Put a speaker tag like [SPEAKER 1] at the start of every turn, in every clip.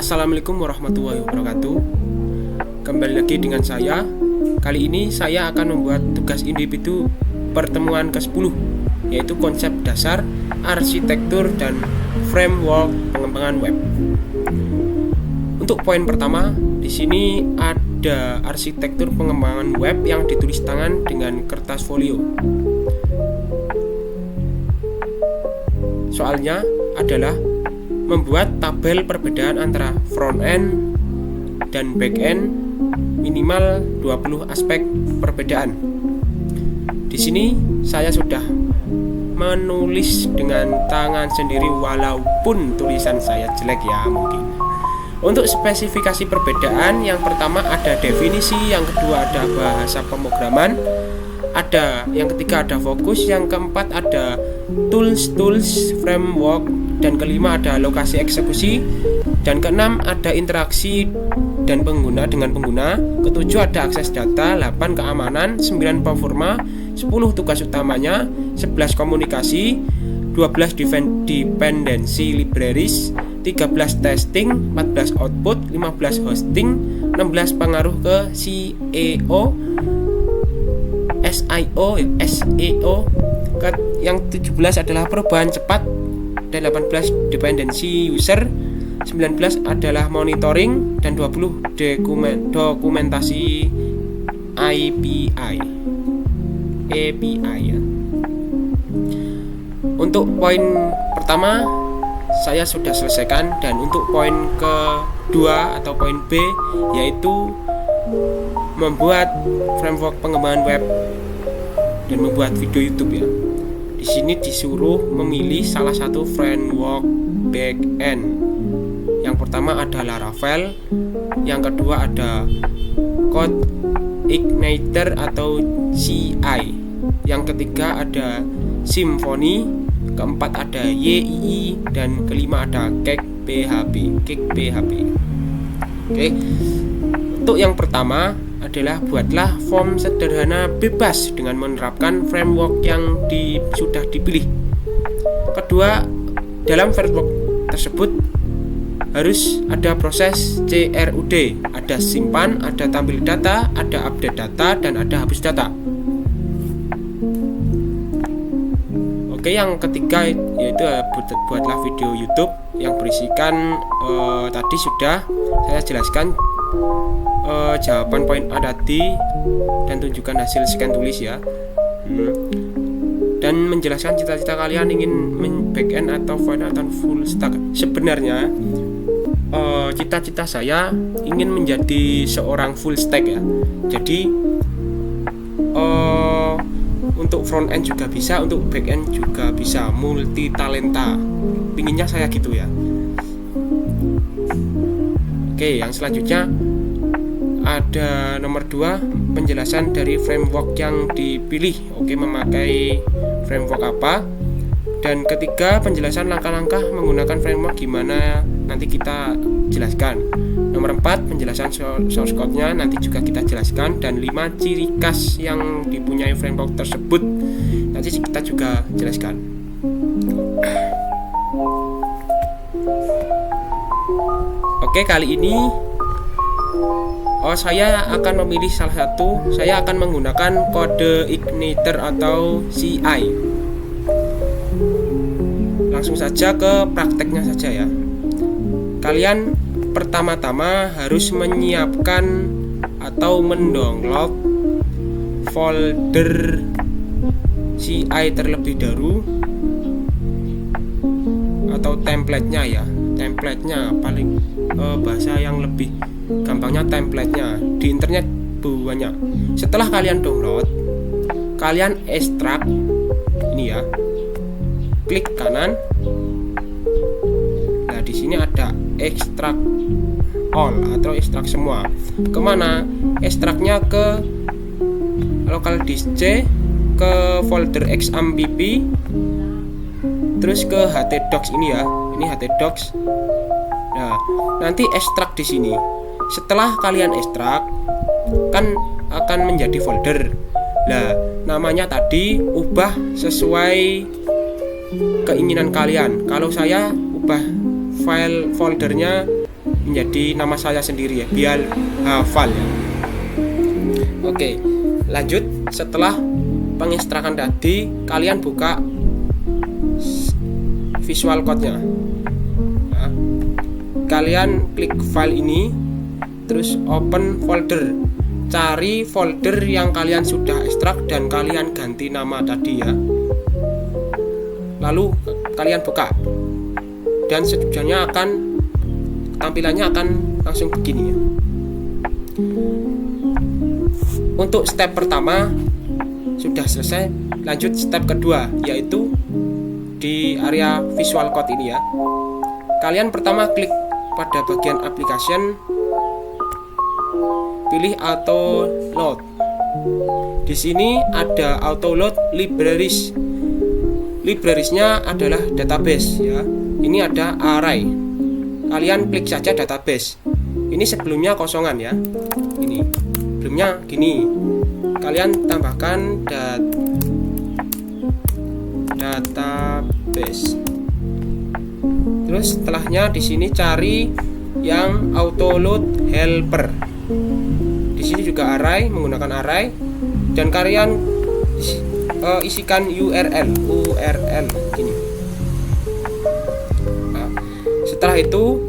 [SPEAKER 1] Assalamualaikum warahmatullahi wabarakatuh. Kembali lagi dengan saya. Kali ini saya akan membuat tugas individu pertemuan ke-10, yaitu konsep dasar, arsitektur, dan framework pengembangan web. Untuk poin pertama, di sini ada arsitektur pengembangan web yang ditulis tangan dengan kertas folio. Soalnya adalah membuat tabel perbedaan antara front end dan back end minimal 20 aspek perbedaan. Di sini saya sudah menulis dengan tangan sendiri walaupun tulisan saya jelek ya mungkin. Untuk spesifikasi perbedaan, yang pertama ada definisi, yang kedua ada bahasa pemrograman, yang ketiga ada fokus, yang keempat ada tools, framework, dan kelima ada lokasi eksekusi, dan keenam ada interaksi dan pengguna dengan pengguna, ketujuh ada akses data, 8 keamanan, 9 performa, 10 tugas utamanya, 11 komunikasi, 12 dependency libraries, 13 testing, 14 output, 15 hosting, 16 pengaruh ke SEO, yang 17 adalah perubahan cepat, dan 18 dependency user, 19 adalah monitoring, dan 20 dokumentasi API ya. Untuk poin pertama saya sudah selesaikan, dan untuk poin kedua atau poin B yaitu membuat framework pengembangan web dan membuat video YouTube ya. Di sini disuruh memilih salah satu framework back end. Yang pertama ada Laravel, yang kedua ada CodeIgniter atau CI, yang ketiga ada Symfony, keempat ada YII, dan kelima ada Cake PHP. Oke. Untuk yang pertama adalah buatlah form sederhana bebas dengan menerapkan framework yang sudah dipilih. Kedua, dalam framework tersebut harus ada proses CRUD, ada simpan, ada tampil data, ada update data, dan ada hapus data. Oke, yang ketiga yaitu buatlah video YouTube yang berisikan tadi sudah saya jelaskan jawaban poin A tadi, dan tunjukkan hasil scan tulis ya. Dan menjelaskan cita-cita kalian ingin back end atau front atau full stack. Sebenarnya cita-cita saya ingin menjadi seorang full stack ya. Jadi untuk front end juga bisa, untuk back end juga bisa, multi talenta. Pinginnya saya gitu ya. Oke, yang selanjutnya ada nomor 2, penjelasan dari framework yang dipilih. Oke, memakai framework apa. Dan ketiga, penjelasan langkah-langkah menggunakan framework gimana, nanti kita jelaskan. Nomor 4, penjelasan source code-nya nanti juga kita jelaskan. Dan 5, ciri khas yang dipunyai framework tersebut nanti kita juga jelaskan. Oke, kali ini saya akan memilih salah satu. Saya akan menggunakan CodeIgniter atau CI. Langsung saja ke prakteknya saja ya. Kalian pertama-tama harus menyiapkan atau mendownload folder CI terlebih dahulu, atau template-nya ya. Template-nya paling bahasa yang lebih gampangnya template-nya di internet banyak. Setelah kalian download, kalian ekstrak ini ya. Klik kanan. Nah, di sini ada ekstrak all atau ekstrak semua. Kemana? Ekstraknya ke local disk C, ke folder xampp, terus ke htdocs ini ya. Ini htdocs. Nah, nanti ekstrak di sini. Setelah kalian ekstrak, kan akan menjadi folder. Nah, namanya tadi ubah sesuai keinginan kalian. Kalau saya ubah file foldernya menjadi nama saya sendiri ya, biar hafal ya. Oke, lanjut. Setelah pengekstrakan tadi, kalian buka Visual Code-nya. Nah, kalian klik file ini, terus open folder. Cari folder yang kalian sudah ekstrak dan kalian ganti nama tadi ya. Lalu kalian buka, dan sejujurnya tampilannya akan langsung begini ya. Untuk step pertama sudah selesai. Lanjut step kedua, yaitu di area Visual Code ini ya. Kalian pertama klik pada bagian application, pilih auto load. Di sini ada auto load libraries. Librariesnya adalah database ya. Ini ada array. Kalian klik saja database. Ini sebelumnya kosongan ya. Ini sebelumnya gini. Kalian tambahkan database. Terus setelahnya di sini cari yang auto load helper. Di sini juga array, menggunakan array, dan kalian isikan URL gini. Nah, setelah itu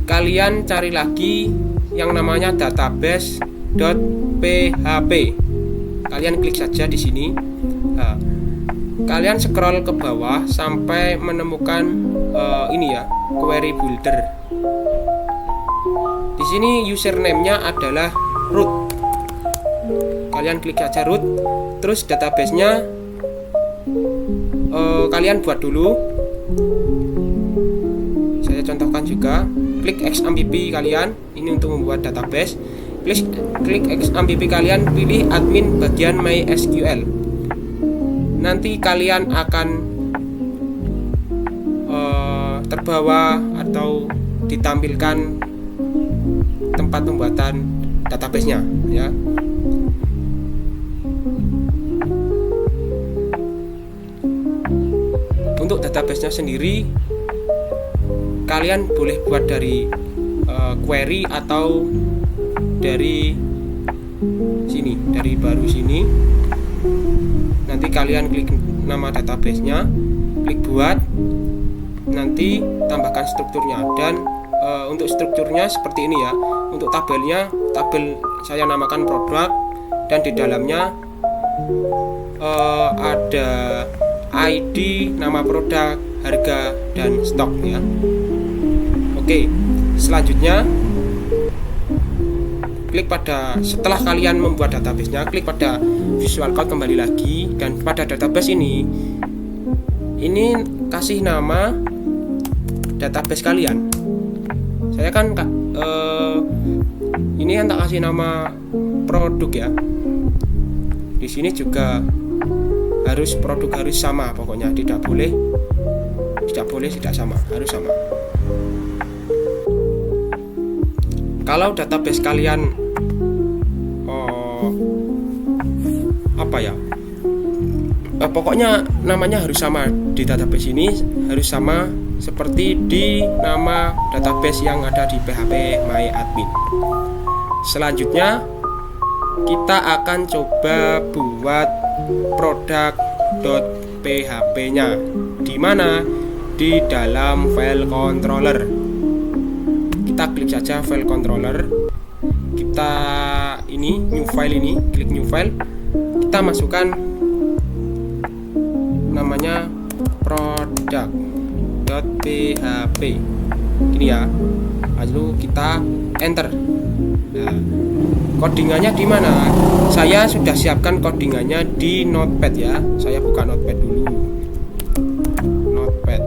[SPEAKER 1] kalian cari lagi yang namanya database.php. Kalian klik saja di sini. Nah, kalian scroll ke bawah sampai menemukan ini ya, query builder. Di sini username-nya adalah root. Kalian klik saja root, terus database-nya kalian buat dulu. Saya contohkan juga. Klik XMPP kalian, ini untuk membuat database. Klik XMPP kalian, pilih admin bagian MySQL. Nanti kalian akan terbawa atau ditampilkan tempat pembuatan database-nya ya. Untuk database-nya sendiri kalian boleh buat dari query atau dari sini, dari baru sini. Nanti kalian klik nama database-nya, klik buat, nanti tambahkan strukturnya. Dan untuk strukturnya seperti ini ya. Untuk tabelnya, tabel saya namakan produk, dan di dalamnya ada ID, nama produk, harga, dan stok ya. Oke, selanjutnya klik pada, setelah kalian membuat database-nya, klik pada Visual Code kembali lagi, dan pada database ini kasih nama database kalian. Saya kan ini tak kasih nama produk ya. Di sini juga harus produk, harus sama pokoknya, tidak boleh tidak sama, harus sama. Kalau database kalian pokoknya namanya harus sama, di database ini harus sama seperti di nama database yang ada di PHP MyAdmin. Selanjutnya kita akan coba buat produk.php-nya. Di mana? Di dalam file controller. Kita klik saja file controller. Kita new file ini, klik new file. Kita masukkan namanya product.php. Ini ya. Lalu kita enter. Nah, codingannya di mana? Saya sudah siapkan codingannya di Notepad ya. Saya buka Notepad dulu. Notepad.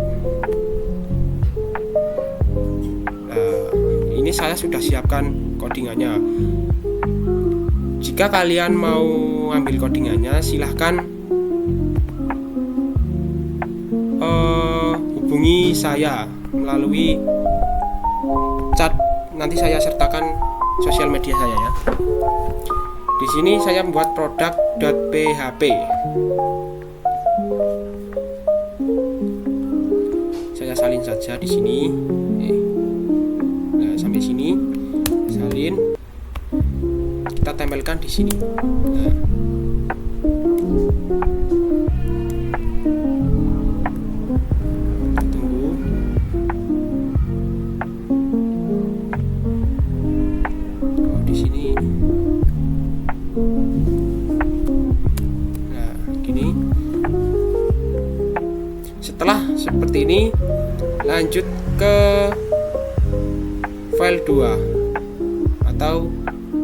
[SPEAKER 1] Nah, ini saya sudah siapkan codingannya. Jika kalian mau ambil codingannya, silahkan hubungi saya melalui chat. Nanti saya sertakan sosial media saya ya. Di sini saya membuat product.php. Saya salin saja di sini. Nah, sampai sini. kita tempelkan di sini. Nah, tunggu. Oh, di sini. Nah, gini. Setelah seperti ini, lanjut ke file 2 atau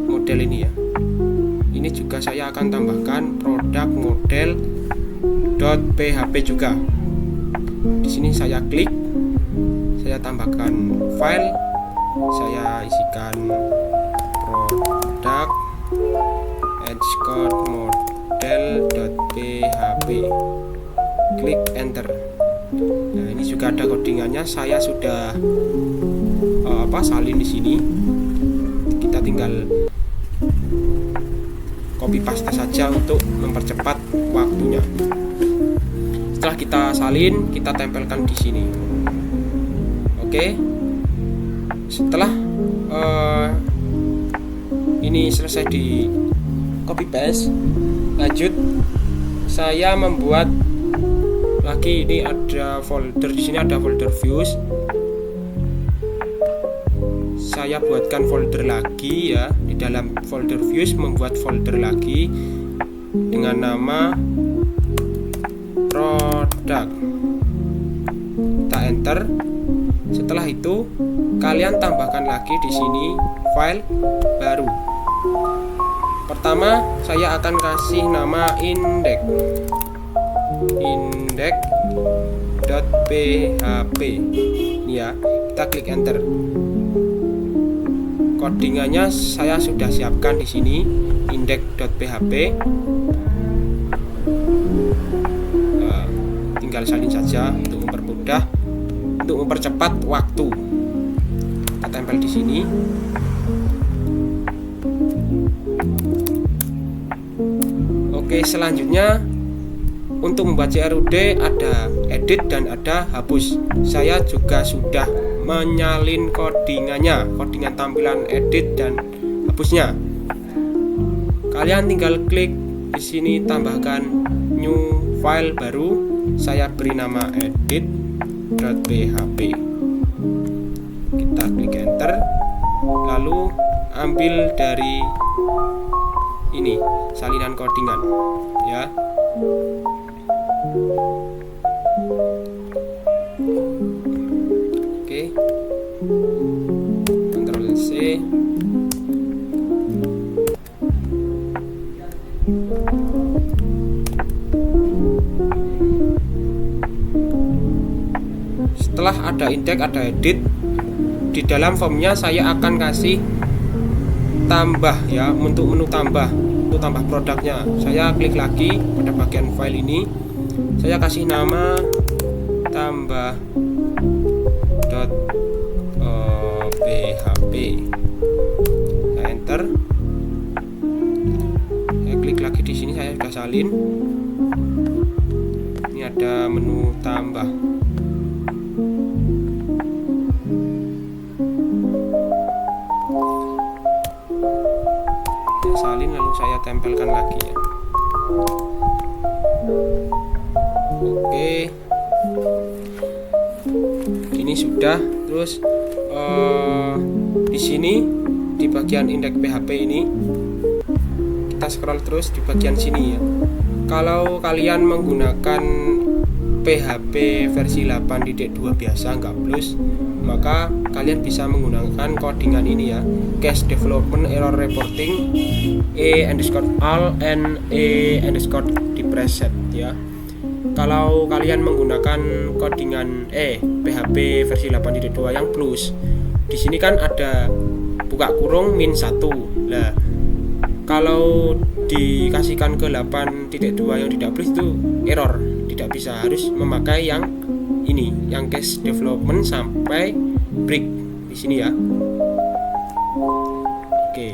[SPEAKER 1] model ini ya. Ini juga saya akan tambahkan produk model.php juga. Di sini saya klik, saya tambahkan file, saya isikan produk model.php. Klik enter. Nah, ini juga ada codingannya. Saya sudah salin di sini. Kita tinggal copy paste saja untuk mempercepat waktunya. Setelah kita salin, kita tempelkan di sini. Oke. Setelah ini selesai di copy paste, lanjut saya membuat lagi. Ini ada folder, di sini ada folder views. Saya buatkan folder lagi ya. Di dalam folder views membuat folder lagi dengan nama produk. Kita enter. Setelah itu kalian tambahkan lagi di sini file baru. Pertama saya akan kasih nama index.php. Ini ya, kita klik enter. Codingannya saya sudah siapkan di sini, index.php. Tinggal salin saja untuk mempermudah, untuk mempercepat waktu. Kita tempel di sini. Oke, selanjutnya untuk membuat CRUD ada edit dan ada hapus. Saya juga sudah menyalin codingannya, codingan tampilan edit dan hapusnya. Kalian tinggal klik di sini, tambahkan new file baru. Saya beri nama edit.php. Kita klik enter, lalu ambil dari ini salinan codingan ya. Oke, Ctrl C. Setelah ada index, ada edit, di dalam formnya saya akan kasih tambah ya, untuk menu tambah, untuk tambah produknya. Saya klik lagi pada bagian file ini, saya kasih nama tambah.php. Saya enter. Saya klik lagi di sini, saya sudah salin. Ini ada menu tambah. Saya salin lalu saya tempelkan lagi ya. Oke, ini sudah. Terus di sini di bagian indeks PHP ini kita scroll terus di bagian sini ya. Kalau kalian menggunakan PHP versi 8.2 biasa, nggak plus, maka kalian bisa menggunakan codingan ini ya, case development error reporting e_all and e_preset ya. Kalau kalian menggunakan codingan PHP versi 8.2 yang plus, di sini kan ada buka kurung -1. Nah, kalau dikasihkan ke 8.2 yang tidak plus itu error, tidak bisa, harus memakai yang ini, yang case development sampai break di sini ya. Oke.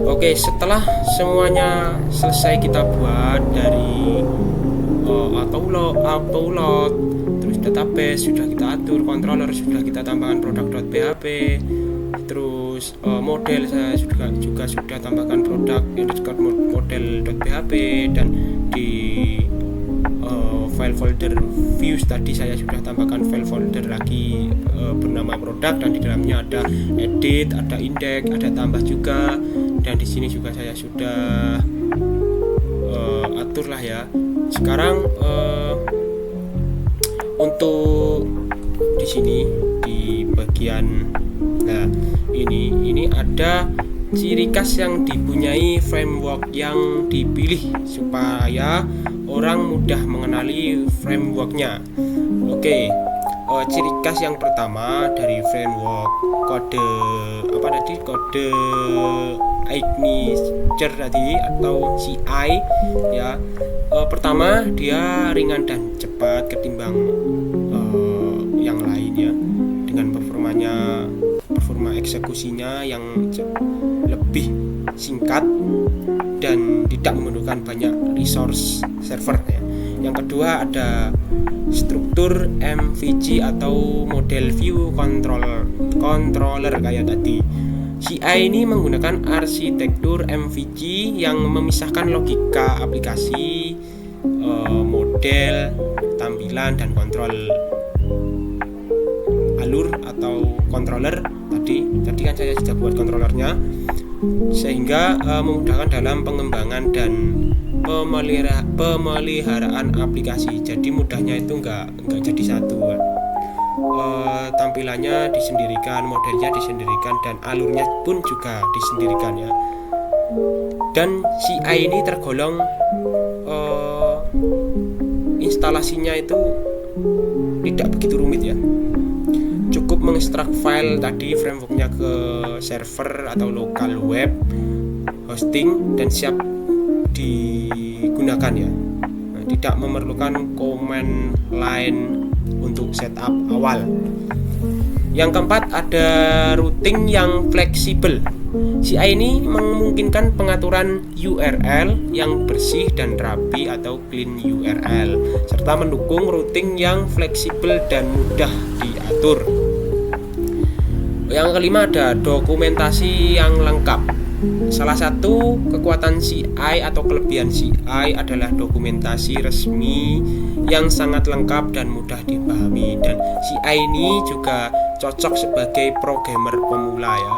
[SPEAKER 1] Oke, setelah semuanya selesai kita buat dari auto load, terus terus database sudah kita atur, controller sudah kita tambahkan produk.php, terus model saya juga sudah tambahkan produk underscore model.php, dan di file folder views tadi saya sudah tambahkan file folder lagi bernama produk, dan di dalamnya ada edit, ada index, ada tambah juga, dan di sini juga saya sudah atur lah ya. Sekarang untuk di sini di bagian ini ada ciri khas yang dipunyai framework yang dipilih supaya orang mudah mengenali frameworknya. Oke, ciri khas yang pertama dari framework kode Igniture tadi atau CI ya. Pertama, dia ringan dan cepat ketimbang yang lainnya, dengan performa eksekusinya yang lebih singkat dan tidak memerlukan banyak resource server ya. Yang kedua, ada struktur MVC atau model view controller kayak tadi. CI ini menggunakan arsitektur MVC yang memisahkan logika aplikasi, model, tampilan, dan kontrol alur atau controller. Tadi kan saya sudah buat controllernya, sehingga memudahkan dalam pengembangan dan pemeliharaan aplikasi. Jadi mudahnya itu enggak jadi satu. Tampilannya disendirikan, modelnya disendirikan, dan alurnya pun juga disendirikan ya. Dan CI ini tergolong instalasinya itu tidak begitu rumit ya. Cukup mengekstrak file tadi frameworknya ke server atau lokal web hosting dan siap digunakan ya. Tidak memerlukan command line untuk setup awal. Yang keempat, ada routing yang fleksibel. CI ini memungkinkan pengaturan URL yang bersih dan rapi atau clean URL, serta mendukung routing yang fleksibel dan mudah diatur. Yang kelima, ada dokumentasi yang lengkap. Salah satu kekuatan CI atau kelebihan CI adalah dokumentasi resmi yang sangat lengkap dan mudah dipahami, dan CI ini juga cocok sebagai programmer pemula ya.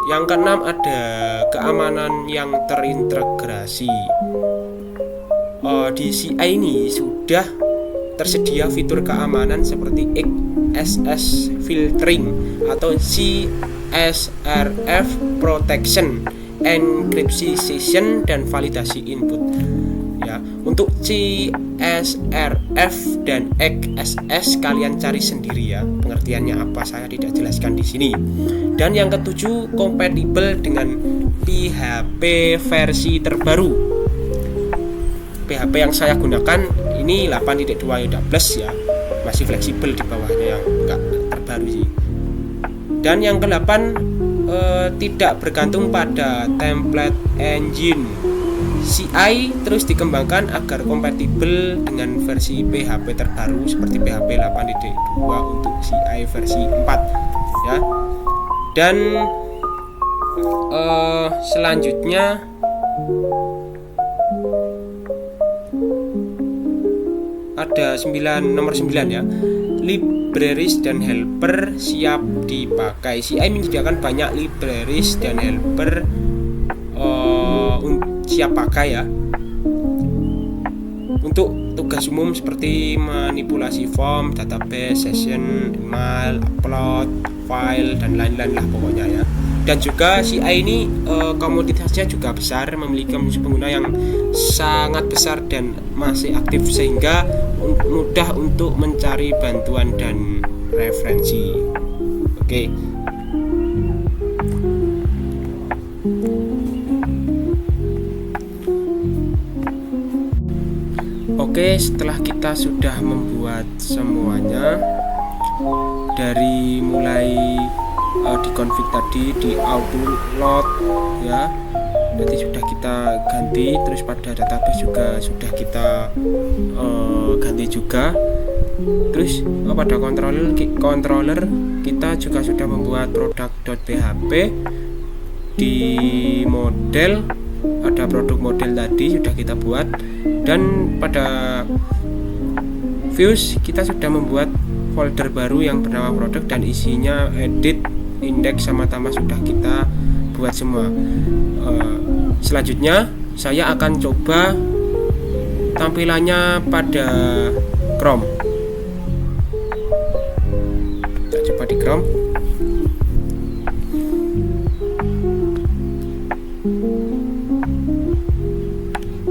[SPEAKER 1] Yang keenam, ada keamanan yang terintegrasi. Di CI ini sudah tersedia fitur keamanan seperti XSS filtering atau CSRF protection, encryption, dan validasi input. Ya, untuk CSRF dan XSS kalian cari sendiri ya, pengertiannya apa saya tidak jelaskan di sini. Dan yang ketujuh, kompatibel dengan PHP versi terbaru. PHP yang saya gunakan ini 8.2 ya, masih fleksibel di bawahnya yang enggak terbaru sih. Dan yang ke-8, tidak bergantung pada template engine. CI terus dikembangkan agar kompatibel dengan versi PHP terbaru seperti PHP 8.2 untuk CI versi 4 ya. Dan selanjutnya ada nomor 9 ya. Libraries dan helper siap dipakai. CI menyediakan banyak libraries dan helper siap pakai ya, untuk tugas umum seperti manipulasi form, database, session, email, upload, file, dan lain-lain lah pokoknya ya. Dan juga CI ini komoditasnya juga besar, memiliki pengguna yang sangat besar dan masih aktif, sehingga mudah untuk mencari bantuan dan referensi. Oke. Oke, setelah kita sudah membuat semuanya, dari mulai di config tadi, di auto load ya, nanti sudah kita ganti, terus pada database juga sudah kita ganti juga. Terus pada controller kita juga sudah membuat produk.php. Di model ada produk model tadi sudah kita buat, dan pada views kita sudah membuat folder baru yang bernama produk dan isinya edit, index sama tambah sudah kita buat semua. Selanjutnya saya akan coba tampilannya pada Chrome. Kita coba di Chrome.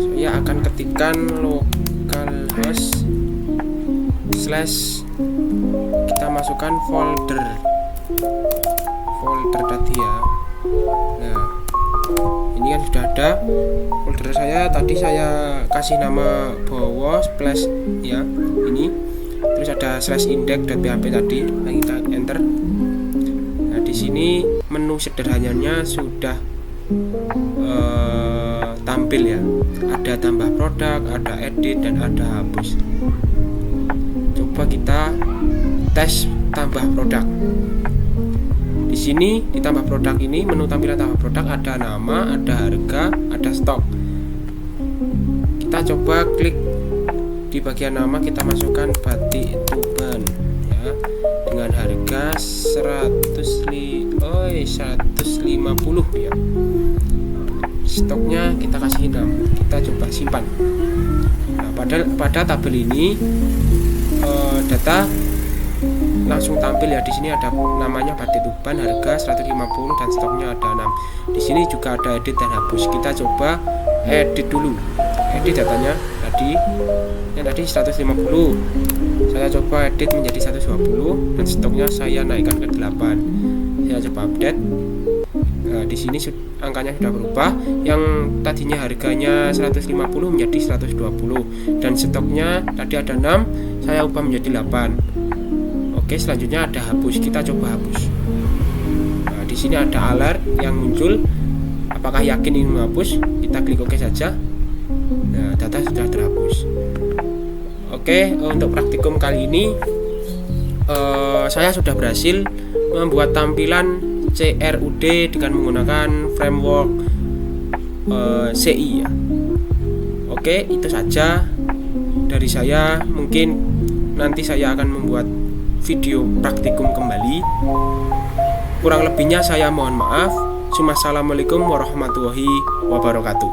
[SPEAKER 1] Saya akan ketikkan localhost / kita masukkan folder tadi ya. Nah, ini kan sudah ada folder saya. Tadi saya kasih nama bowo splash ya, ini. Terus ada /index.php tadi. Nah, kita enter. Nah, di sini menu sederhananya sudah tampil ya. Ada tambah produk, ada edit, dan ada hapus. Coba kita tes tambah produk. Di sini di tambah produk ini, menu tampilan tambah produk ada nama, ada harga, ada stok. Kita coba klik di bagian nama, kita masukkan batik Tuban ya, dengan harga 150 ya. Stoknya kita kasih 6. Kita coba simpan. Nah, pada tabel ini data langsung tampil ya. Di sini ada namanya batik Tuban, harga 150, dan stoknya ada 6. Di sini juga ada edit dan hapus. Kita coba edit dulu. Edit datanya tadi, yang tadi 150. Saya coba edit menjadi 120, dan stoknya saya naikkan ke 8. Saya coba update. Nah, di sini angkanya sudah berubah. Yang tadinya harganya 150 menjadi 120, dan stoknya tadi ada 6, saya ubah menjadi 8. Oke, selanjutnya ada hapus. Kita coba hapus. Nah, di sini ada alert yang muncul. Apakah yakin ingin menghapus? Kita klik OK saja. Nah, data sudah terhapus. Oke, untuk praktikum kali ini saya sudah berhasil membuat tampilan CRUD dengan menggunakan framework CI ya. Oke, itu saja dari saya. Mungkin nanti saya akan membuat video praktikum kembali. Kurang lebihnya saya mohon maaf. Assalamualaikum warahmatullahi wabarakatuh.